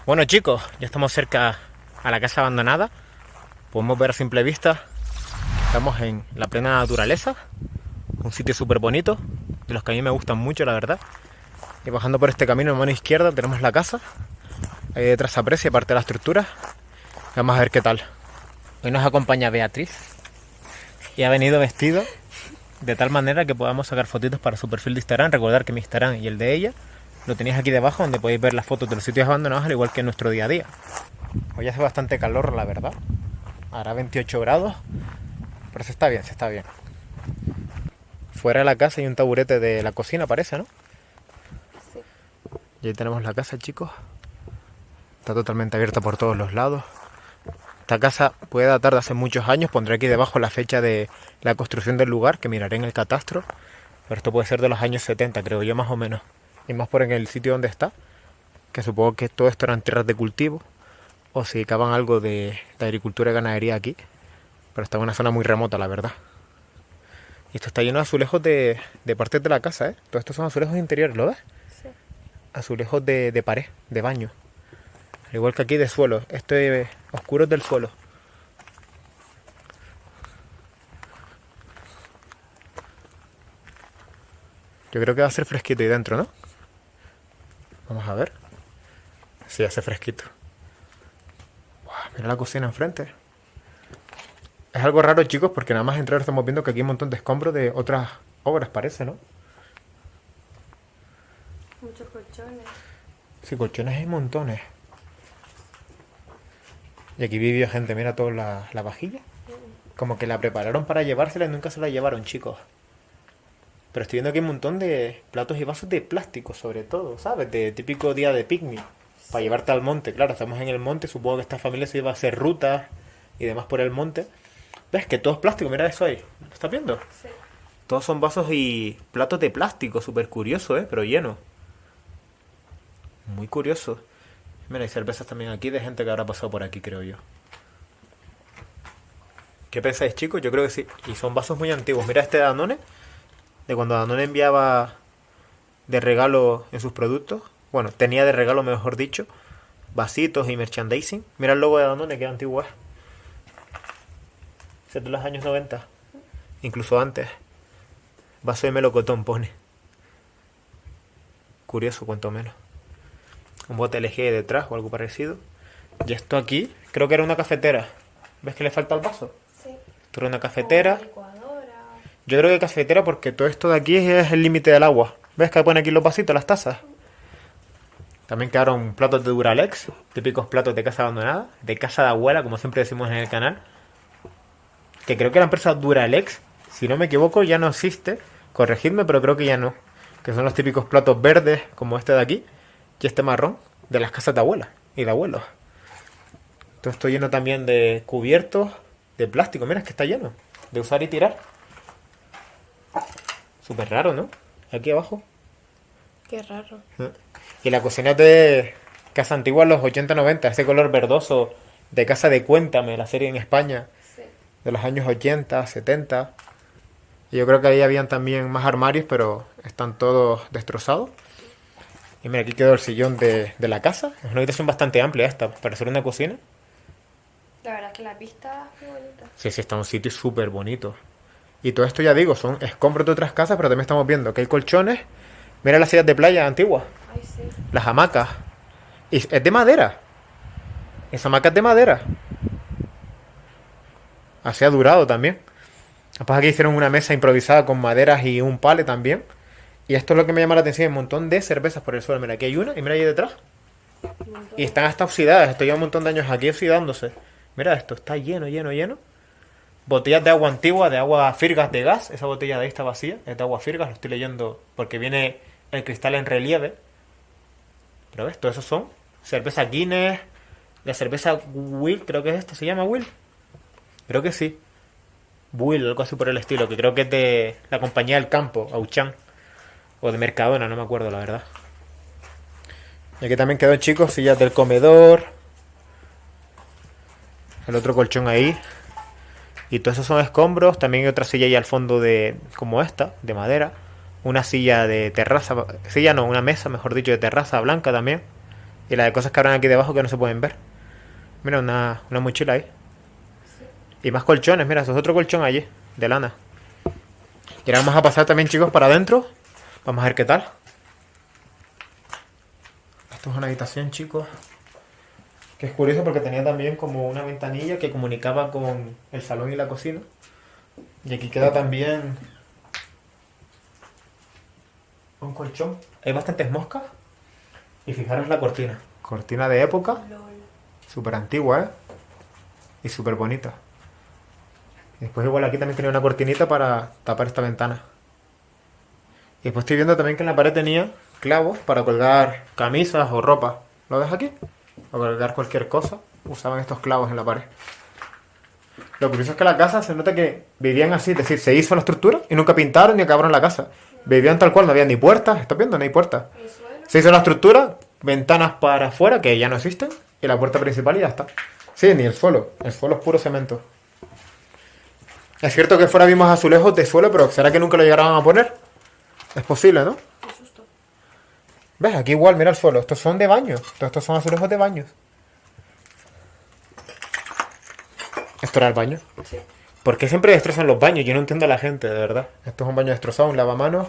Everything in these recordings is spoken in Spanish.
Bueno chicos, ya estamos cerca a la casa abandonada. Podemos ver a simple vista que estamos en la plena naturaleza. Un sitio súper bonito, de los que a mí me gustan mucho, la verdad. Y bajando por este camino en mano izquierda tenemos la casa. Ahí detrás se aprecia parte de la estructura. Vamos a ver qué tal. Hoy nos acompaña Beatriz y ha venido vestido de tal manera que podamos sacar fotitos para su perfil de Instagram. Recordar que mi Instagram y el de ella lo tenéis aquí debajo, donde podéis ver las fotos de los sitios abandonados, al igual que en nuestro día a día. Hoy hace bastante calor, la verdad. Hará 28 grados, pero se está bien, se está bien. Fuera de la casa hay un taburete de la cocina, parece, ¿no? Sí. Y ahí tenemos la casa, chicos. Está totalmente abierta por todos los lados. Esta casa puede datar de hace muchos años. Pondré aquí debajo la fecha de la construcción del lugar, que miraré en el catastro. Pero esto puede ser de los años 70, creo yo, más o menos. Y más por en el sitio donde está, que supongo que todo esto eran tierras de cultivo, o se dedicaban algo de agricultura y ganadería aquí. Pero está en una zona muy remota, la verdad. Y esto está lleno de azulejos de partes de la casa, ¿eh? Todo esto son azulejos interiores, ¿lo ves? Sí. Azulejos de pared, de baño. Al igual que aquí de suelo. Esto es oscuro del suelo. Yo creo que va a ser fresquito ahí dentro, ¿no? Vamos a ver. Sí, hace fresquito. Wow, mira la cocina enfrente. Es algo raro, chicos, porque nada más entrar estamos viendo que aquí hay un montón de escombros de otras obras, parece, ¿no? Muchos colchones. Sí, colchones hay montones. Y aquí vivió gente, mira toda la vajilla. Como que la prepararon para llevársela y nunca se la llevaron, chicos. Pero estoy viendo aquí un montón de platos y vasos de plástico, sobre todo, ¿sabes? De típico día de picnic. Para llevarte al monte, claro, estamos en el monte. Supongo que esta familia se iba a hacer rutas y demás por el monte. ¿Ves? Que todo es plástico, mira eso ahí. ¿Lo estás viendo? Sí. Todos son vasos y platos de plástico, súper curioso, ¿eh? Pero lleno. Muy curioso. Mira, hay cervezas también aquí de gente que habrá pasado por aquí, creo yo. ¿Qué pensáis, chicos? Yo creo que sí. Y son vasos muy antiguos. Mira este Danone, de cuando Danone enviaba de regalo en sus productos. Bueno, tenía de regalo, mejor dicho, vasitos y merchandising. Mira el logo de Danone, que antiguo es. Es de los años 90. Incluso antes. Vaso de melocotón pone. Curioso, cuanto menos. Un bote LG detrás o algo parecido. Y esto aquí, creo que era una cafetera. ¿Ves que le falta el vaso? Sí. Esto era una cafetera. Una licuadora. Yo creo que cafetera porque todo esto de aquí es el límite del agua. ¿Ves que pone aquí los vasitos, las tazas? También quedaron platos de Duralex, típicos platos de casa abandonada, de casa de abuela, como siempre decimos en el canal. Que creo que la empresa Duralex, si no me equivoco, ya no existe. Corregidme, pero creo que ya no. Que son los típicos platos verdes, como este de aquí, y este marrón, de las casas de abuela y de abuelos. Todo esto lleno también de cubiertos de plástico. Mira, es que está lleno. De usar y tirar. Súper raro, ¿no? Aquí abajo. Qué raro. Y la cocina es de casa antigua en los 80-90. Ese color verdoso de casa de Cuéntame, la serie en España. Sí. De los años 80, 70. Y yo creo que ahí habían también más armarios, pero están todos destrozados. Y mira, aquí quedó el sillón de la casa. Es una habitación bastante amplia esta, para ser una cocina. La verdad es que la pista es muy bonita. Sí, sí, está en un sitio súper bonito. Y todo esto, ya digo, son escombros de otras casas, pero también estamos viendo que hay colchones. Mira las sillas de playa antiguas, Ay, sí. las hamacas. Y es de madera. Esa hamaca es de madera. Así ha durado también. Capaz aquí hicieron una mesa improvisada con maderas y un pale también. Y esto es lo que me llama la atención, un montón de cervezas por el suelo. Mira, aquí hay una y mira ahí detrás. Un montón. Y están hasta oxidadas, esto lleva un montón de años aquí oxidándose. Mira esto, está lleno, lleno, lleno. Botellas de agua antigua, de agua Firgas de gas. Esa botella de ahí está vacía, es de agua Firgas, lo estoy leyendo porque viene el cristal en relieve. Pero ves, todo eso son cerveza Guinness, la cerveza Will, creo que es esta, ¿se llama Will? Creo que sí. Will, algo así por el estilo, que creo que es de la compañía del campo, Auchan. O de Mercadona, no me acuerdo la verdad. Y aquí también quedó, chicos, sillas del comedor. El otro colchón ahí. Y todos esos son escombros. También hay otra silla ahí al fondo de, como esta, de madera. Una silla de terraza. Silla no, una mesa, mejor dicho, de terraza blanca también. Y la de cosas que habrán aquí debajo que no se pueden ver. Mira, una mochila ahí. Y más colchones, mira, eso es otro colchón allí, de lana. Y ahora vamos a pasar también, chicos, para adentro. Vamos a ver qué tal. Esto es una habitación, chicos. Que es curioso porque tenía también como una ventanilla que comunicaba con el salón y la cocina. Y aquí queda también un colchón. Hay bastantes moscas. Y fijaros la cortina. Cortina de época. LOL. Súper antigua, ¿eh? Y súper bonita. Y después igual aquí también tenía una cortinita para tapar esta ventana. Y después estoy viendo también que en la pared tenía clavos para colgar camisas o ropa. ¿Lo ves aquí? O colgar cualquier cosa. Usaban estos clavos en la pared. Lo curioso es que la casa se nota que vivían así. Es decir, se hizo la estructura y nunca pintaron ni acabaron la casa. Vivían tal cual, no había ni puertas. ¿Estás viendo? No hay puertas. ¿El suelo? Se hizo la estructura, ventanas para afuera, que ya no existen, y la puerta principal y ya está. Sí, ni el suelo. El suelo es puro cemento. Es cierto que fuera vimos azulejos de suelo, pero ¿será que nunca lo llegaron a poner? Es posible, ¿no? Qué susto. ¿Ves? Aquí igual, mira el suelo. Estos son de baños. Estos son azulejos de baños. Esto era el baño. Sí. ¿Por qué siempre destrozan los baños? Yo no entiendo a la gente, de verdad. Esto es un baño destrozado, un lavamanos.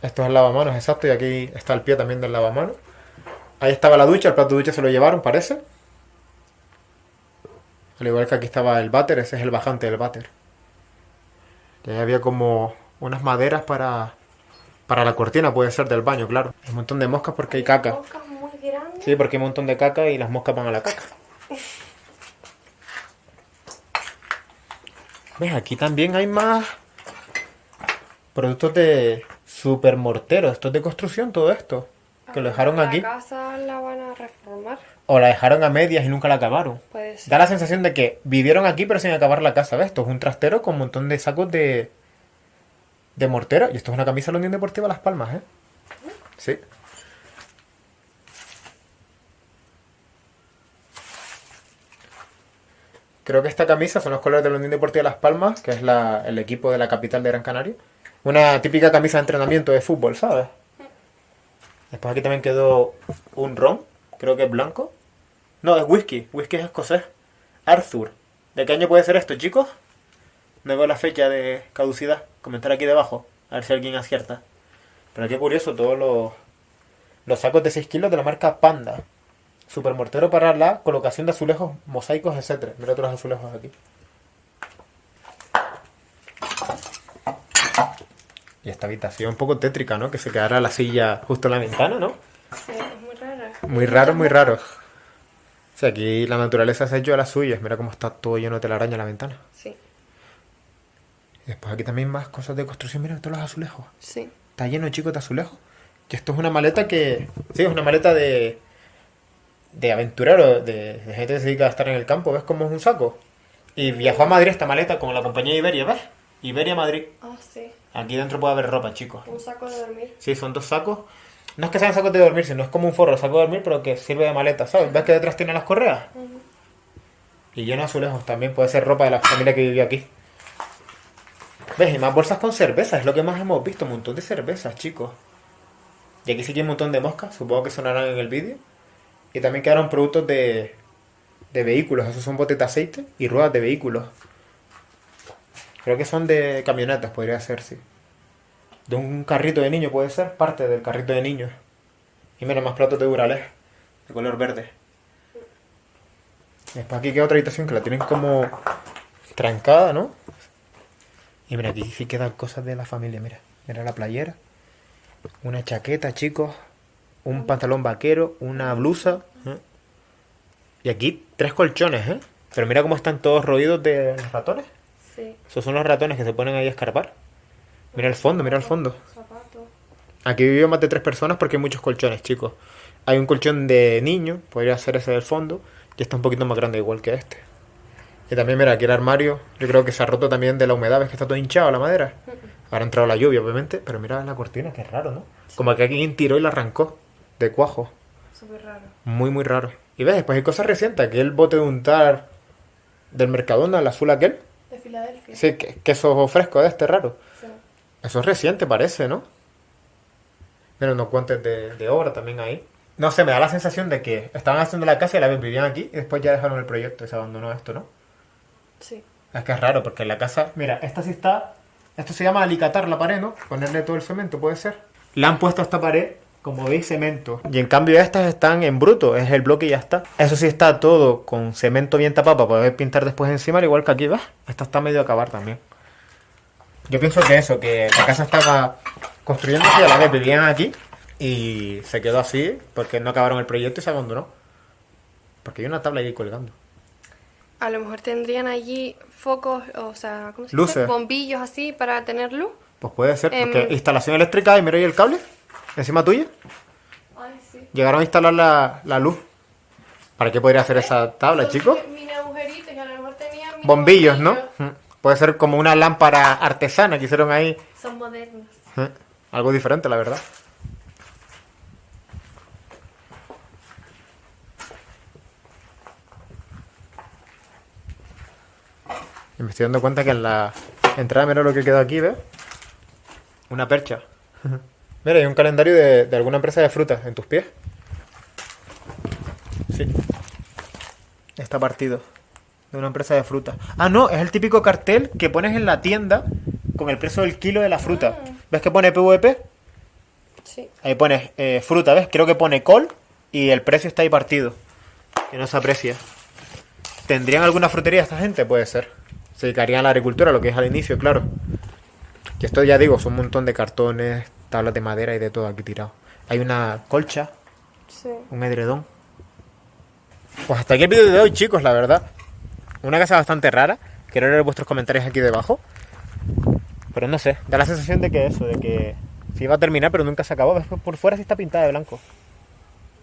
Esto es el lavamanos, exacto. Y aquí está el pie también del lavamanos. Ahí estaba la ducha, el plato de ducha se lo llevaron, parece. Al igual que aquí estaba el váter, ese es el bajante del váter. Y ahí había como unas maderas para la cortina, puede ser del baño, claro. Un montón de moscas porque hay caca. Moscas muy grandes. Sí, porque hay un montón de caca y las moscas van a la caca. ¿Ves? Aquí también hay más productos de super mortero. Esto es de construcción, todo esto. Que lo dejaron aquí. La casa la van a reformar. O la dejaron a medias y nunca la acabaron. Puede ser. Da la sensación de que vivieron aquí pero sin acabar la casa. ¿Ves? Esto es un trastero con un montón de sacos de mortero. Y esto es una camisa de la Unión Deportiva Las Palmas, ¿eh? Sí. Creo que esta camisa son los colores de la Unión Deportiva Las Palmas, que es el equipo de la capital de Gran Canaria. Una típica camisa de entrenamiento de fútbol, ¿sabes? Después aquí también quedó un ron, creo que es blanco. No, es whisky, whisky es escocés. Arthur. ¿De qué año puede ser esto, chicos? No veo la fecha de caducidad. Comentar aquí debajo, a ver si alguien acierta. Pero qué curioso, todos los sacos de 6 kilos de la marca Panda. Super mortero para la colocación de azulejos, mosaicos, etc. Mira otros azulejos aquí. Y esta habitación un poco tétrica, ¿no? Que se quedara la silla justo en la ventana, ¿no? Sí, es muy rara. Muy raro, muy raro. O sea, aquí la naturaleza se ha hecho a las suyas. Mira cómo está todo lleno de telaraña en la ventana. Sí. Y después aquí también más cosas de construcción. Mira todos los azulejos. Sí. Está lleno, chicos, de azulejos. Y esto es una maleta que... Sí, es una maleta de aventurero, de gente que se dedica a estar en el campo. ¿Ves cómo es un saco? Y viajó a Madrid esta maleta con la compañía Iberia, ¿ves? Iberia Madrid. Ah, sí. Aquí dentro puede haber ropa, chicos. Un saco de dormir. Sí, son 2 sacos. No es que sean sacos de dormir, sino es como un forro, saco de dormir, pero que sirve de maleta, ¿sabes? ¿Ves que detrás tiene las correas? Y lleno de azulejos también. Puede ser ropa de la familia que vivió aquí. ¿Ves? Y más bolsas con cervezas. Es lo que más hemos visto. Un montón de cervezas, chicos. Y aquí sí que hay un montón de moscas. Supongo que sonarán en el vídeo. Y también quedaron productos de vehículos. Esos son botes de aceite y ruedas de vehículos. Creo que son de camionetas, podría ser, sí. De un carrito de niño puede ser. Parte del carrito de niños. Y mira, más platos de Duralex. De color verde. Después aquí queda otra habitación que la tienen como trancada, ¿no? Y mira, aquí sí quedan cosas de la familia, mira. Mira la playera. Una chaqueta, chicos. Un pantalón vaquero. Una blusa. ¿Eh? Y aquí 3 colchones, ¿eh? Pero mira cómo están todos roídos de los ratones. Sí. Esos son los ratones que se ponen ahí a escarpar. Mira el fondo, mira el fondo. Zapatos. Aquí viven más de 3 personas porque hay muchos colchones, chicos. Hay un colchón de niño, podría ser ese del fondo. Y está un poquito más grande igual que este. Y también, mira, aquí el armario, yo creo que se ha roto también de la humedad, ves que está todo hinchado la madera. Ahora ha entrado la lluvia, obviamente, pero mira la cortina, qué raro, ¿no? Como que alguien tiró y la arrancó de cuajo. Súper raro. Muy, muy raro. Y ves, después hay cosas recientes, aquí el bote de untar del Mercadona, el azul aquel. De Filadelfia. Sí, queso fresco de este raro. Sí. Eso es reciente, parece, ¿no? Mira, unos guantes de obra también ahí. No sé, me da la sensación de que estaban haciendo la casa y la vez vivían aquí y después ya dejaron el proyecto y se abandonó esto, ¿no? Sí. Es que es raro porque en la casa, mira, esta sí está, esto se llama alicatar la pared, ¿no? Ponerle todo el cemento, puede ser. Le han puesto a esta pared, como veis, cemento. Y en cambio estas están en bruto, es el bloque y ya está. Eso sí está todo con cemento bien tapado para poder pintar después encima, al igual que aquí, ¿ves? Esta está medio a acabar también. Yo pienso que eso, que la casa estaba construyéndose y a la vez vivían aquí y se quedó así porque no acabaron el proyecto y se abandonó. Porque hay una tabla ahí colgando. A lo mejor tendrían allí focos, o sea, ¿cómo se Luces. dice? Bombillos así para tener luz. Pues puede ser, porque instalación eléctrica y mira ahí el cable, encima tuya. Ay, sí. Llegaron a instalar la luz. ¿Para qué podría hacer esa tabla, chicos? Mini agujeritos y a lo mejor tenían mini Bombillos, ¿no? bombillos. Puede ser como una lámpara artesana que hicieron ahí. Son modernos. Algo diferente, la verdad. Y me estoy dando cuenta que en la entrada, mira lo que quedó aquí, ¿ves? Una percha. Mira, hay un calendario de alguna empresa de frutas en tus pies. Sí. Está partido. De una empresa de fruta. Ah, no, es el típico cartel que pones en la tienda con el precio del kilo de la fruta. ¿Ves que pone PVP? Sí. Ahí pones fruta, ¿ves? Creo que pone col y el precio está ahí partido. Que no se aprecia. ¿Tendrían alguna frutería esta gente? Puede ser. Se dedicarían a la agricultura, lo que es al inicio, claro. Y esto ya digo, son un montón de cartones, tablas de madera y de todo aquí tirado. Hay una colcha, Sí. un edredón. Pues hasta aquí el vídeo de hoy, chicos, la verdad. Una casa bastante rara. Quiero leer vuestros comentarios aquí debajo. Pero no sé, da la sensación de que eso, de que se iba a terminar pero nunca se acabó. Por fuera sí está pintada de blanco.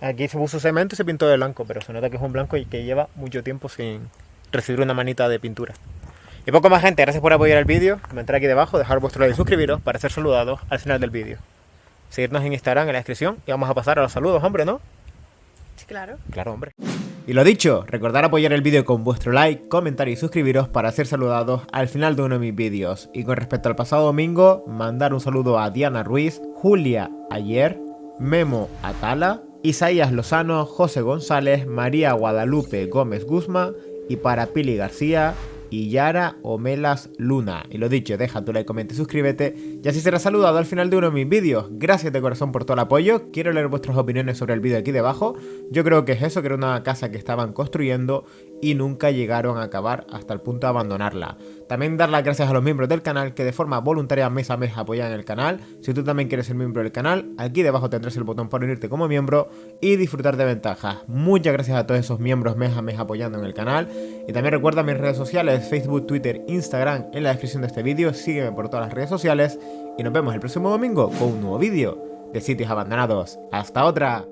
Aquí se puso cemento y se pintó de blanco, pero se nota que es un blanco y que lleva mucho tiempo sin recibir una manita de pintura. Y poco más, gente, gracias por apoyar el vídeo. Comentar aquí debajo, dejar vuestro like y suscribiros para ser saludados al final del vídeo. Seguirnos en Instagram en la descripción y vamos a pasar a los saludos, hombre, ¿no? Sí, claro. Claro, hombre. Y lo dicho, recordad apoyar el vídeo con vuestro like, comentario y suscribiros para ser saludados al final de uno de mis vídeos. Y con respecto al pasado domingo, mandar un saludo a Diana Ruiz, Julia Ayer, Memo Atala, Isaías Lozano, José González, María Guadalupe Gómez Guzmán y para Pili García y Yara Omelas Luna. Y lo dicho, deja tu like, comenta y suscríbete y así serás saludado al final de uno de mis vídeos. Gracias de corazón por todo el apoyo. Quiero leer vuestras opiniones sobre el vídeo aquí debajo. Yo creo que es eso, que era una casa que estaban construyendo y nunca llegaron a acabar hasta el punto de abandonarla. También dar las gracias a los miembros del canal que de forma voluntaria mes a mes apoyan el canal. Si tú también quieres ser miembro del canal, aquí debajo tendrás el botón para unirte como miembro y disfrutar de ventajas. Muchas gracias a todos esos miembros mes a mes apoyando en el canal. Y también recuerda mis redes sociales, Facebook, Twitter, Instagram en la descripción de este vídeo. Sígueme por todas las redes sociales y nos vemos el próximo domingo con un nuevo vídeo de sitios abandonados. ¡Hasta otra!